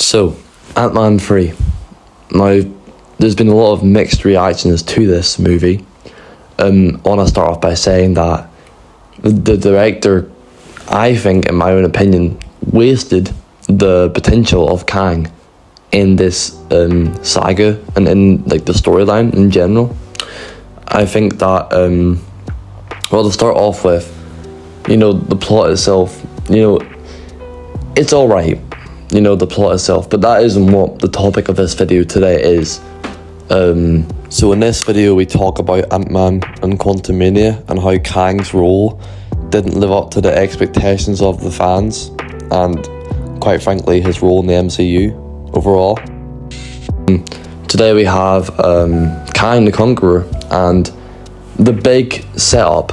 So, Ant-Man 3. Now, there's been a lot of mixed reactions to this movie. I want to start off by saying that the director, I think, in my own opinion, wasted the potential of Kang in this saga and in like the storyline in general. I think that, to start off with, the plot itself, it's alright, the plot itself, but that isn't what the topic of this video today is. So in this video we talk about Ant-Man and Quantumania and how Kang's role didn't live up to the expectations of the fans, and quite frankly his role in the MCU overall. Today we have Kang the Conqueror and the big setup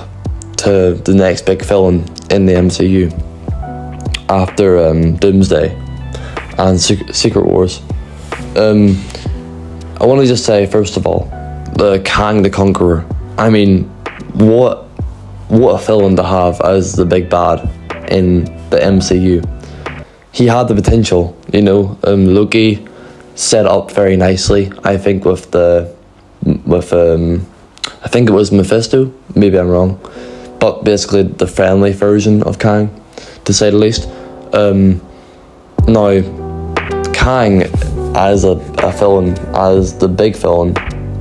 to the next big villain in the MCU after Doomsday and Secret Wars. I want to just say, first of all, the Kang the Conqueror. I mean, what a villain to have as the big bad in the MCU. He had the potential, Loki set up very nicely, I think, with I think it was Mephisto, maybe I'm wrong, but basically the friendly version of Kang, to say the least. Now, Kang as a villain, as the big villain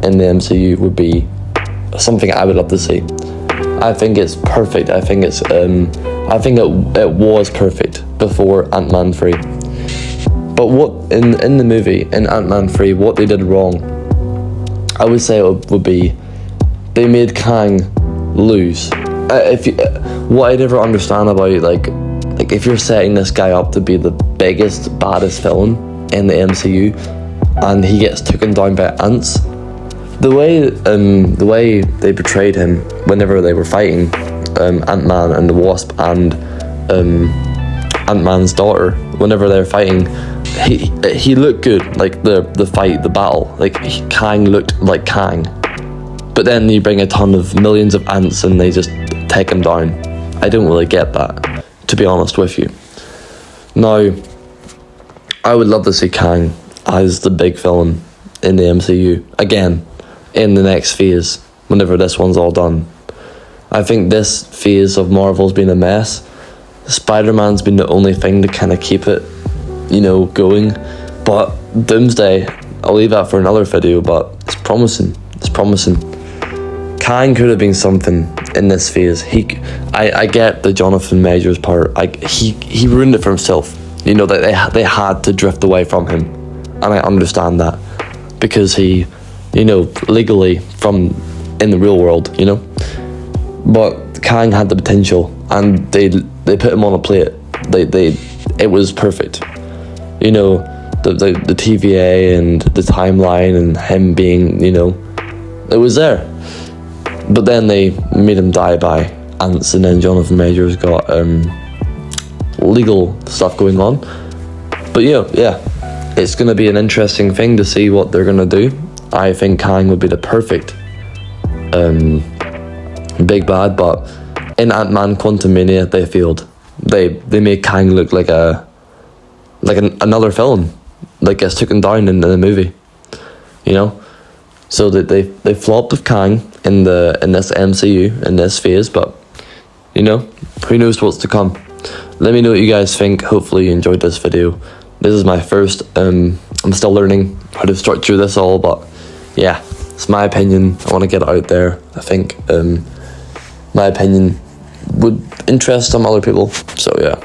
in the MCU would be something I would love to see. I think it's perfect. I think it was perfect before Ant-Man 3. But what in the movie, in Ant-Man 3, what they did wrong, I would say it would be they made Kang lose. What I never understand about like if you're setting this guy up to be the biggest, baddest villain in the MCU, and he gets taken down by ants, the way they portrayed him whenever they were fighting Ant-Man and the Wasp and Ant-Man's daughter, whenever they were fighting, he looked good, like the fight, the battle, like Kang looked like Kang. But then you bring a ton of millions of ants and they just take him down. I don't really get that, to be honest with you. Now, I would love to see Kang as the big villain in the MCU again in the next phase, whenever this one's all done. I think this phase of Marvel's been a mess. Spider-Man's been the only thing to kind of keep it, going. But Doomsday, I'll leave that for another video, but it's promising. It's promising. Kang could have been something in this phase. I get the Jonathan Majors part. He ruined it for himself. That they had to drift away from him, and I understand that because he, legally in the real world, But Kang had the potential, and they put him on a plate. It was perfect. The TVA and the timeline and him being, it was there. But then they made him die by ants, and then Jonathan Majors got legal stuff going on. But yeah, it's going to be an interesting thing to see what they're going to do. I think Kang would be the perfect big bad, but in Ant-Man Quantumania they failed. They made Kang look like another villain, like gets taken down in the movie, so that they flopped with Kang in this MCU in this phase. But who knows what's to come. Let me know what you guys think. Hopefully you enjoyed this video. This is my first, I'm still learning how to structure this all, but yeah, it's my opinion. I want to get it out there. I think my opinion would interest some other people, so yeah.